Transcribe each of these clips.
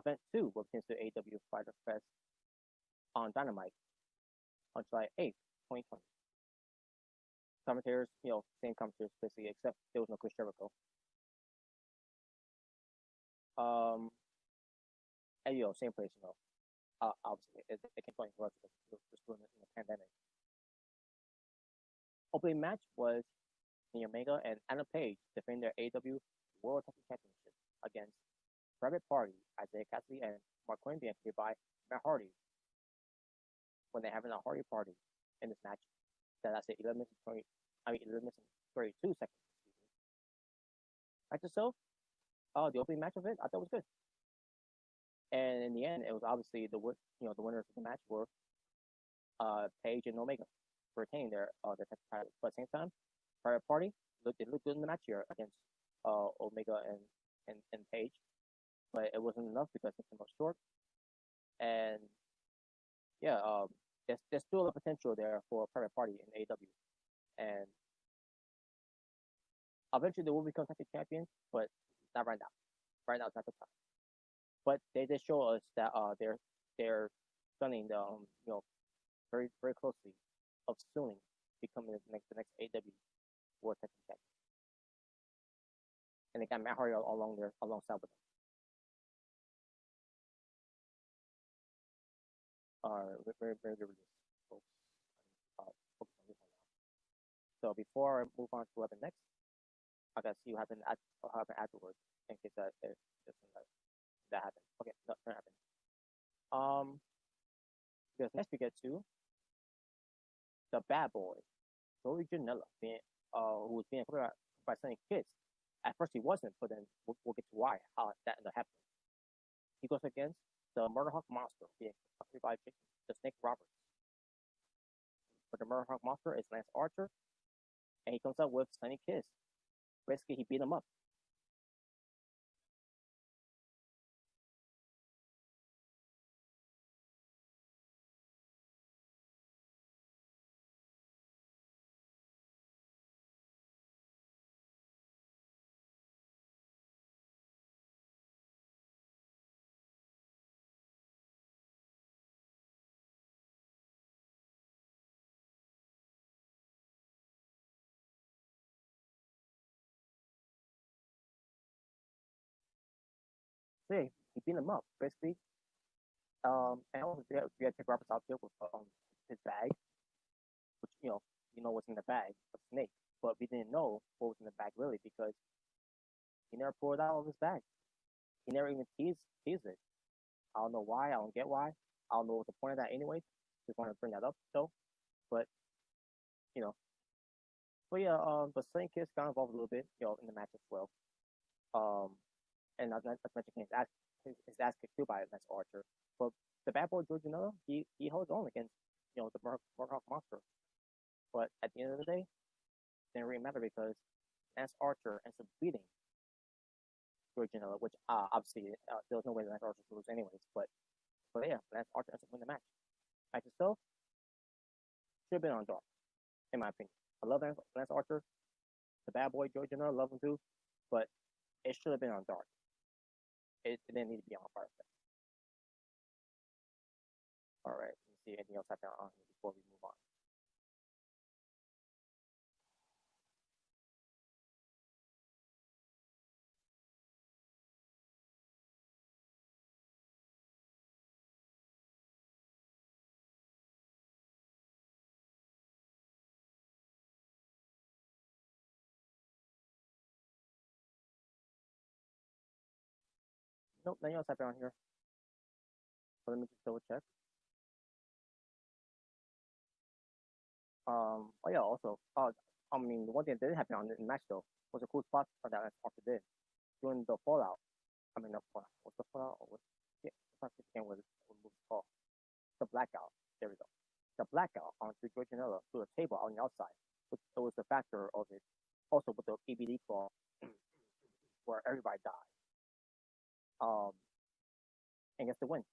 Event 2 will begin to AEW Fyter Fest on Dynamite on July 8th, 2020. Commentators, same commentators basically, except there was no Chris Jericho. And same place, obviously it can't play for us because we're still in the pandemic. Opening match was Kenny Omega and Adam Page defending their AEW World Tag Team Championship against Private Party, Isaiah Cassidy, and Mark Quinn, being accompanied by Matt Hardy. When they're having a Hardy party in this match, that lasted 11 minutes and 32 seconds. Match itself, the opening match of it, I thought was good. And in the end, it was obviously the winners of the match were Page and Omega, retaining their tag titles. But at the same time, Private Party they looked good in the match here against Omega and Page, but it wasn't enough because they came up short. And yeah, there's still a potential there for Private Party in AEW, and eventually they will become tag team champions, but not right now. Right now, it's not the time. But they did show us that they're studying the very very closely of soon becoming the next AEW World Tag Team Champion. And they got Matt Hardy alongside with them. Very very good release, folks. Focus on this one now. So before I move on to what happens next, I gotta see what happened afterwards in case that happened. Okay, no, that happened. Because next we get to the bad boy, Joey Janela, who was being accompanied by Sonny Kids. At first he wasn't, but then we'll get to how that ended up happening. He goes against the Murderhawk Monster, being accompanied by the Snake Roberts. But the Murderhawk Monster is Lance Archer, and he comes up with Sonny Kids. Basically, he beat him up. So yeah, he beat him up, basically. And also we had to take Roberts out there with his bag, which what's in the bag, a snake. But we didn't know what was in the bag really because he never pulled it out of his bag. He never even teased it. I don't know why. I don't get why. I don't know what the point of that anyway. Just want to bring that up though. But but yeah, but Sonny Kiss got involved a little bit, in the match as well. And not mention his ass kicked too by Lance Archer. But the bad boy George Janela, he holds on against the Murderhawk Monster. But at the end of the day, it didn't really matter because Lance Archer ends up beating George Janela, which obviously there was no way Lance Archer would lose anyways. But yeah, Lance Archer ends up winning the match. Match itself should have been on Dark, in my opinion. I love Lance Archer, the bad boy George Janela, love him too, but it should have been on Dark. It didn't need to be on Fyter Fest. All right, let me see anything else happening on here before we move on. Nope, nothing else happened on here. So let me just double check. Oh yeah, also, the one thing that did happen on the match though was a cool spot that Archer did during the fallout. The fallout. What's the fallout? Yeah, I can't what it's called. The blackout. There we go. The blackout onto George Janela through a table on the outside. Which was the factor of it. Also with the EBD claw, where everybody died. And gets the win.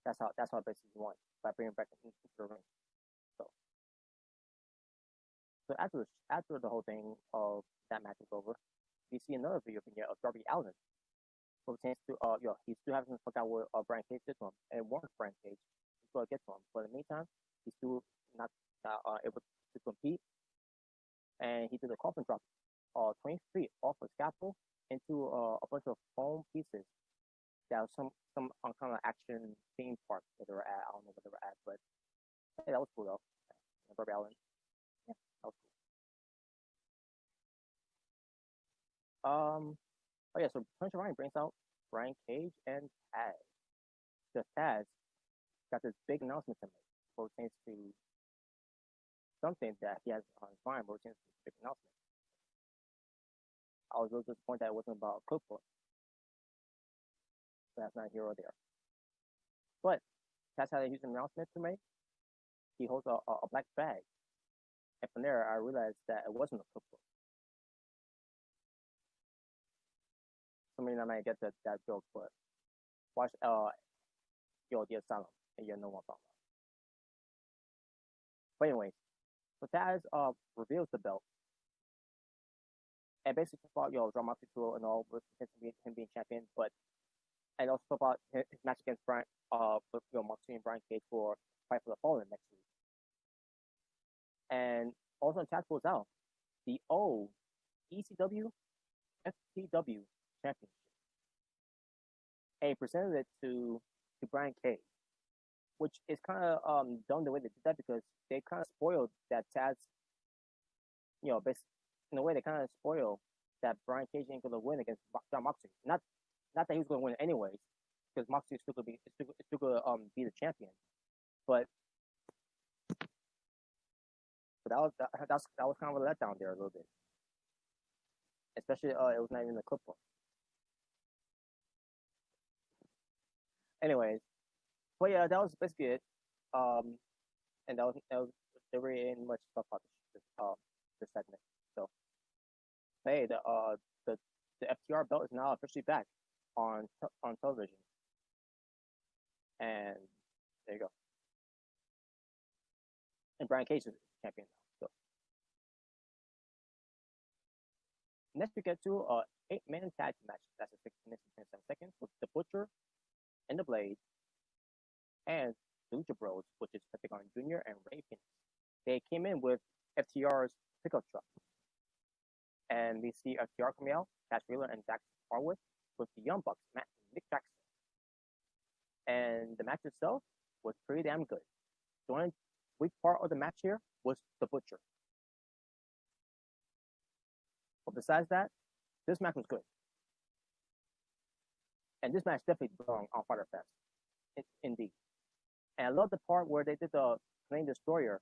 That's how basically he won by bringing back into the ring. So after the whole thing of that match was over, we see another video of Darby Allin pertains to he still hasn't fucked out what Brian Cage did to him and warned Brian Cage to get to him. But in the meantime, he's still not able to compete, and he did a coffin drop 20 feet off a scaffold into a bunch of foam pieces. That was some kind of action theme park that they were at. I don't know what they were at, but hey, that was cool though. Barbie Allen. Yeah, that was cool. Oh yeah, so Punch Ryan brings out Brian Cage and Taz. The Taz got this big announcement to make pertains to something that he has on his mind pertains to this big announcement. I was a little disappointed that it wasn't about a cookbook. So that's not here or there. But Taz had a huge announcement to make. He holds a black bag. And from there, I realized that it wasn't a cookbook. Some of you might get that joke, but watch The Asylum, and you know what I'm talking about. But anyways, so Taz reveals the belt, and basically about John Moxley tour and all with him being champion, but and also about his match against Brian with Moxley and Brian Cage for Fight for the Fallen next week. And also Taz pulls out the old ECW FTW championship. And he presented it to Brian Cage, which is kind of dumb the way they did that because they kind of spoiled that Taz, basically, in a way they kind of spoiled that Brian Cage ain't going to win against John Moxley. Not that he was going to win anyways, because Moxley is still going to be the champion. But that was kind of a letdown there a little bit. Especially it was not even the clip one. Anyways, but yeah, that was basically it. And that was there really ain't much stuff about this segment. So hey, the FTR belt is now officially back on television. And there you go. And Brian Cage is champion now. So next we get to 8-man tag match. That's a 6 minutes and 27 seconds with the Butcher and the Blade and Lucha Bros, which is Pentagon Jr. and Ray Phoenix. They came in with FTR's pickup truck. And we see FTR coming out, Cash Wheeler and Dax Harwood with the Young Bucks, Matt and Nick Jackson. And the match itself was pretty damn good. The only weak part of the match here was the Butcher. But besides that, this match was good. And this match definitely belonged on Fyter Fest. Indeed. And I love the part where they did the Plane Destroyer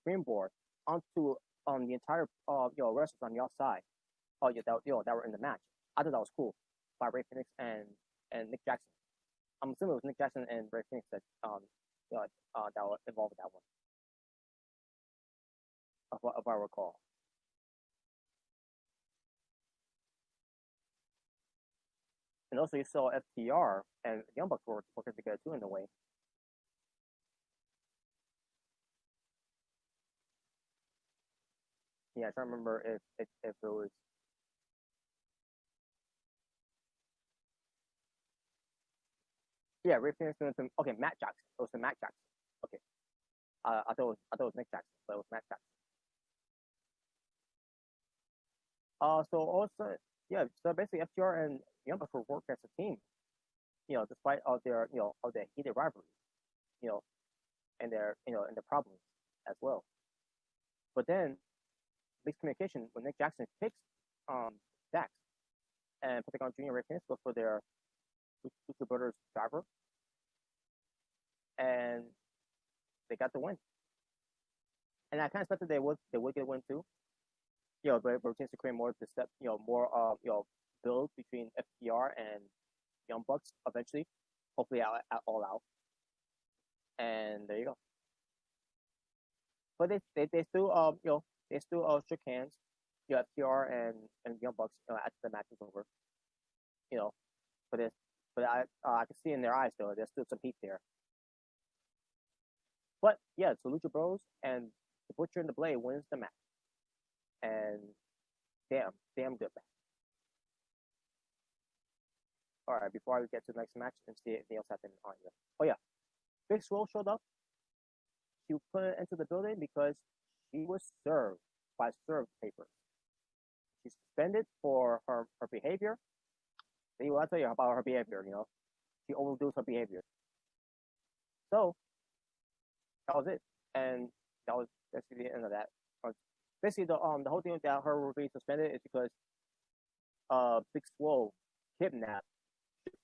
springboard onto the entire wrestlers on the outside. That were in the match. I thought that was cool by Ray Phoenix and Nick Jackson. I'm assuming it was Nick Jackson and Ray Phoenix that that were involved with that one, if I recall. And also, you saw FTR and Young Bucks were working together too in a way. Yeah, I trying to remember if it was. Yeah, Ray Phoenix doing some. Okay, Matt Jackson. It was the Matt Jackson. Okay, I thought it was Nick Jackson, but it was Matt Jackson. So also, yeah, so basically FTR and Young Bucks were working as a team. Despite all their heated rivalry, and their and their problems as well. But then miscommunication when Nick Jackson picks Dax and Pentagon Jr. Ray Phoenix go for their Lucha Brothers driver, and they got the win. And I kind of expected they would get a win too. But it seems to create more of the step, more build between FTR and Young Bucks eventually, hopefully all out. And there you go. But they still they still shook hands, FTR and Young Bucks after the match was over. But I can see in their eyes though there's still some heat there. But yeah, so Lucha Bros and the Butcher and the Blade wins the match. And damn good match. All right, before we get to the next match and see if anything else happened on here. Oh yeah, Big Swole showed up. She put it into the building because she was served by served papers. She's suspended for her behavior. See, well, I'll tell you about her behavior. She overdoes her behavior. So that was it, and that was basically the end of that. Basically, the whole thing that her being suspended is because Big Swole kidnapped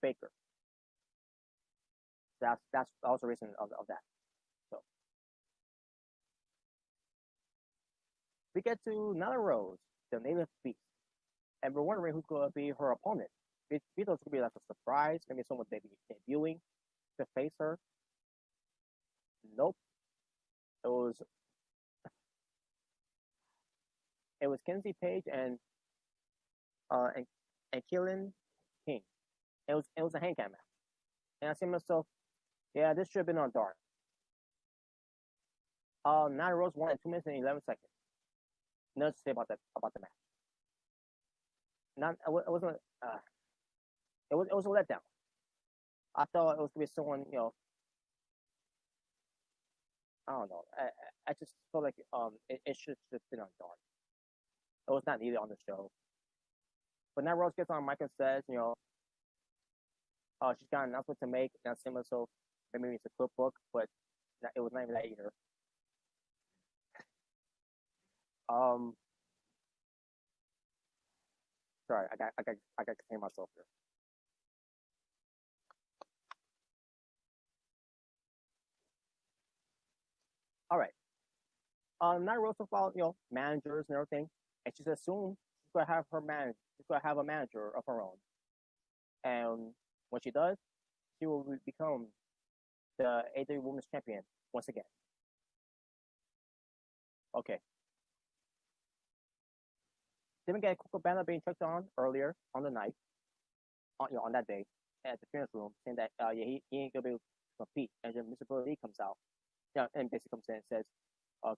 Baker. That was the reason of that. So we get to Nyla Rose, the native beast, and we're wondering who's going to be her opponent. We thought it was going to be like a surprise, maybe someone debuting to face her. Nope. It was Kenzie Page and Keelan King. It was a handicap match, and I said to myself, yeah, this should have been on Dark. Nyla Rose won in 2 minutes and 11 seconds. Nothing to say about the match. It wasn't. It was a letdown. I thought it was gonna be someone, I don't know. I just felt like it should have been on Dark. It was not needed on the show. But now Rose gets on mic and says, she's got an announcement to make. Now similar, so maybe it's a flip book, but it was not even that either. Sorry, I got to contain myself here. All right. Now Rose talks about managers and everything, and she assumes she's gonna have she's gonna have a manager of her own, and when she does, she will become the AEW Women's Champion once again. Okay. Then we get Coco Cabana being checked on earlier on the night, on that day at the fitness room, saying that he ain't gonna be able to compete, and then Mr. Brody comes out, and basically comes in and says,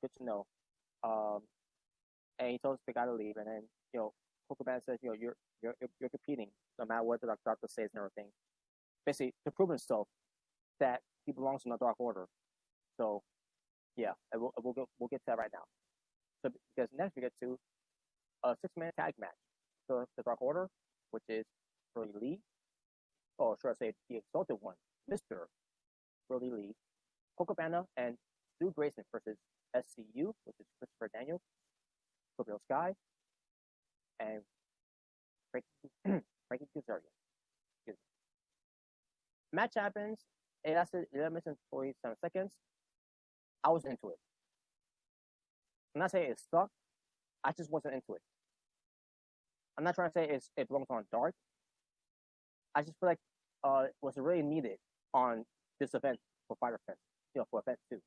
good to know, and he tells the guy to leave, and then Coco Cabana says, you're competing no matter what the doctor says and everything, basically to prove himself that he belongs in the Dark Order. So yeah, we'll get to that right now. So because next we get to a 6-man tag match. So the Dark Order, which is Brody Lee, or should I say the Exalted One, Mr. Brody Lee, Coco Cabana, and Stu Grayson versus SCU, which is Christopher Daniels, Scorpio Sky, and Frankie Kazarian. Match happens. It lasted 11 minutes and 47 seconds. I was into it. I'm not saying it sucked. I just wasn't into it. I'm not trying to say it belongs on Dark. I just feel like it was really needed on this event for Fyter Fest, for event 2.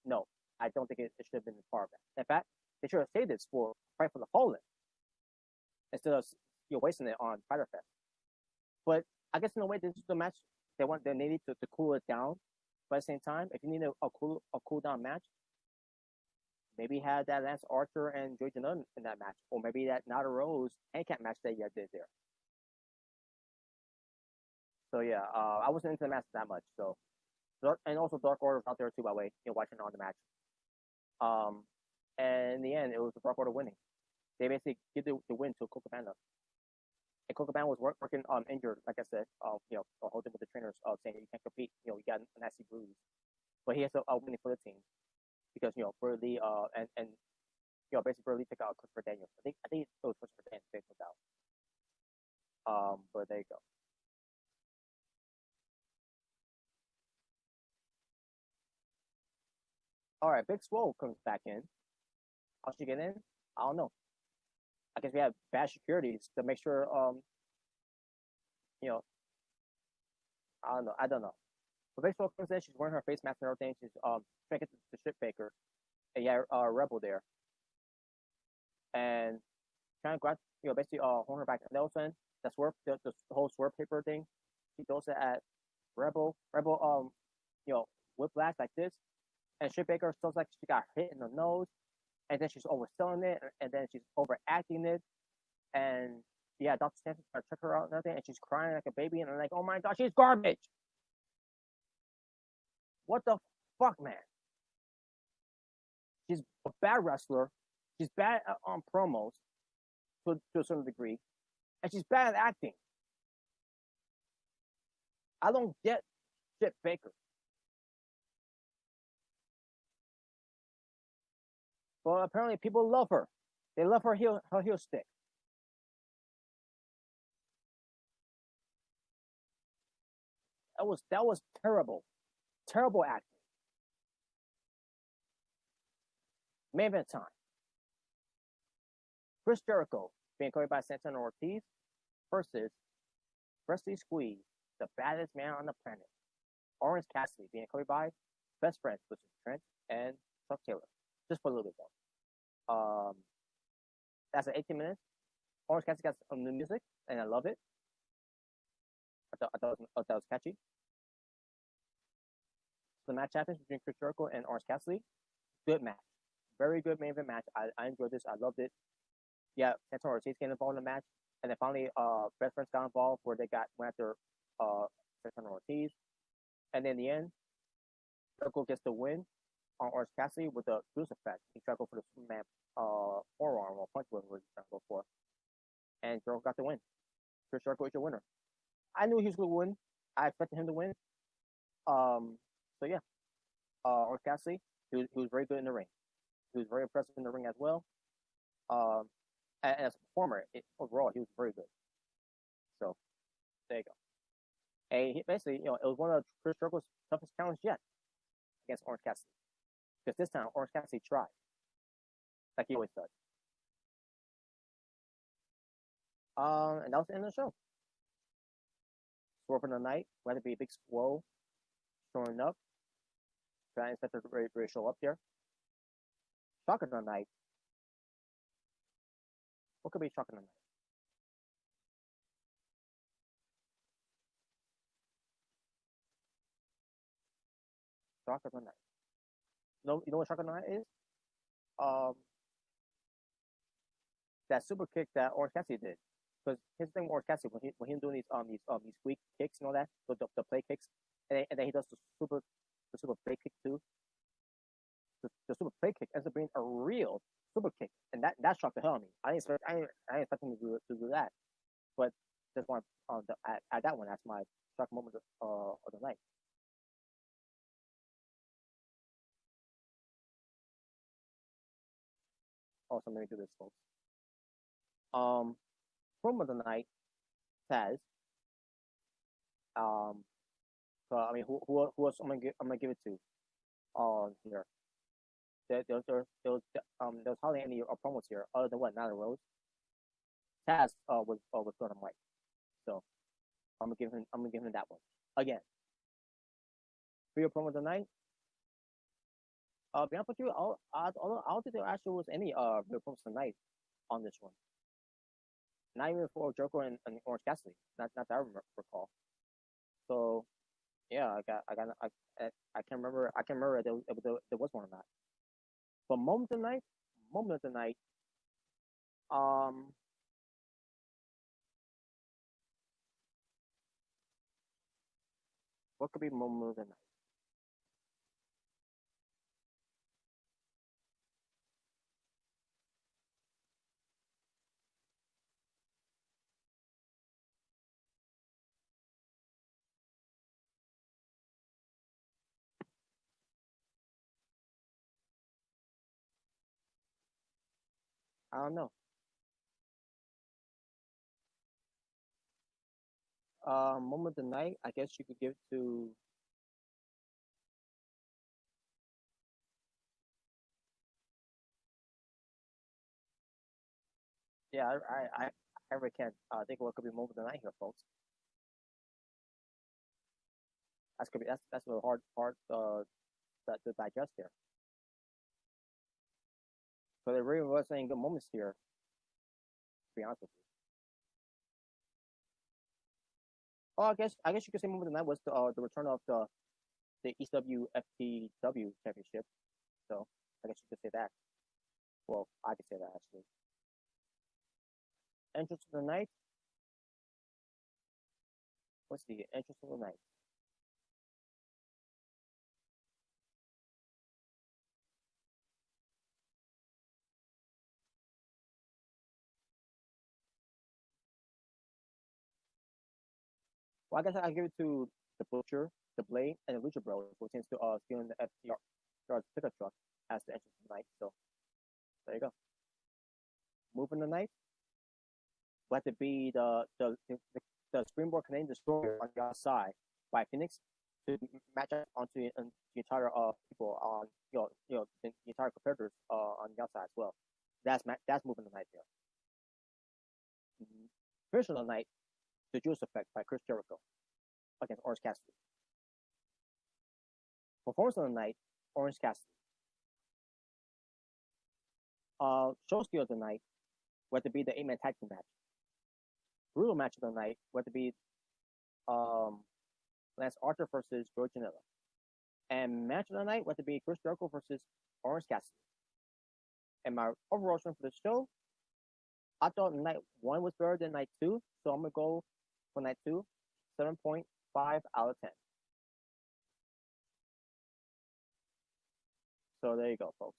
No, I don't think it should have been part of that. In fact, they should have saved this for Fight for the Fallen instead of wasting it on Fyter Fest. But I guess in a way, this is the match they needed to cool it down. But at the same time, if you need a cool down match, maybe had that Lance Archer and Joey Janela in that match, or maybe that Nyla Rose handicap match that you did there. So yeah, I wasn't into the match that much. So, and also Dark Order was out there too, by the way, watching on the match. And in the end, it was the Dark Order winning. They basically give the win to Coco Cabana. And Coco Cabana was working injured, like I said, holding with the trainers, saying you can't compete, you got a nasty bruise. But he has a winning for the team because Burley and basically Burley took out Christopher Daniels. I think it was Christopher Daniels they took out. But there you go. All right, Big Swole comes back in. How'd she get in? I don't know. I guess we have bad securities to make sure. I don't know. But Big Swole comes in. She's wearing her face mask and everything. She's trying to get the ship Baker. And yeah, Rebel there, and trying to grab, basically hold her back. And all of a sudden, the whole swerve paper thing, she throws it at Rebel. Rebel, whiplash like this, and Ship Baker feels like she got hit in the nose, and then she's overselling it, and then she's overacting it, and yeah, Dr. Stanton took her out and everything, and she's crying like a baby, and I'm like, oh my god, she's garbage. What the fuck, man? She's a bad wrestler. She's bad on promos to a certain degree, and she's bad at acting. I don't get shit Baker. But apparently people love her. They love her heel stick. That was terrible. Terrible acting. Main event time. Chris Jericho being covered by Santana Ortiz versus Presley Squeeze, the baddest man on the planet. Orange Cassidy being covered by best friends, which is Trent and Chuck Taylor. Just for a little bit though. That's at 18 minutes. Orange Cassidy got some new music, and I love it. I thought it was catchy. The match happens between Chris Jericho and Orange Cassidy. Good match. Very good main event match. I enjoyed this. I loved it. Yeah, Santana Ortiz getting involved in the match. And then finally, best friends got involved where they went after Santana Ortiz. And then in the end, Jericho gets the win on Orange Cassidy with the Bruce effect. He tried to go for the Superman forearm or punch, whatever he's trying to go for. And Jericho got the win. Chris Jericho is your winner. I knew he was going to win. I expected him to win. So yeah, Orange Cassidy, he was very good in the ring. He was very impressive in the ring as well. And as a performer, overall, he was very good. So there you go. And basically, it was one of Chris Jericho's toughest challenges yet against Orange Cassidy. Because this time, Orange Cassidy tried, like he always does. And that was the end of the show. Swerve in the night, whether it be a big squall showing up, trying to expect her to show up there. Shock of the night. What could be shock of the night? Shock of the night. No, you know what shock of the night is? That super kick that Orange Cassidy did. Because his thing with Orange Cassidy when he doing these weak kicks and all that, the play kicks, and then he does the super play kick too. The super play kick ends up being a real super kick, and that shocked the hell out of me. I didn't expect him to do that, but just want at that one, that's my shock moment of the night. Also, let me do this, folks. Promo of the night says, so I mean, who else I'm gonna give it to? Here. There's hardly any promos here other than what Nyla Rose. Taz was Dynamite, so I'm gonna give him that one again. Real promo of the night. Be honest with you, I don't think there actually was any real promos tonight on this one. Not even for Jericho and Orange Cassidy. Not that I recall. So yeah, I can remember there was one or not. But moment of the night. What could be moment of the night? I don't know. Moment of the night. I guess you could give to. Yeah, I really can't think of what could be moment of the night here, folks. That's a hard to digest here. So there really wasn't any good moments here, to be honest with you. Oh, I guess you could say moment of the night was the return of the ECW FTW championship. So I guess you could say that. Well, I could say that actually. entrance of the night. What's the entrance of the night? Well, I guess I'll give it to the Butcher, the Blade, and the Lucha Bros, who tends to steal in the FTR pickup truck as the entrance of the night. So there you go. Moving the night. Let it be the Springboard Canadian Destroyer on the outside by Phoenix to match up onto the entire people on the entire competitors on the outside as well. That's moving the night there. Finish of the night, the Juice Effect by Chris Jericho against Orange Cassidy. Performance of the night, Orange Cassidy. Show skill of the night, whether it be the 8-man tag team match. Brutal match of the night, whether it be Lance Archer versus Joey Janela. And match of the night, whether it be Chris Jericho versus Orange Cassidy. And my overall strength for the show, I thought night 1 was better than night 2, so I'm going to go for night 2, 7.5 out of 10. So there you go, folks.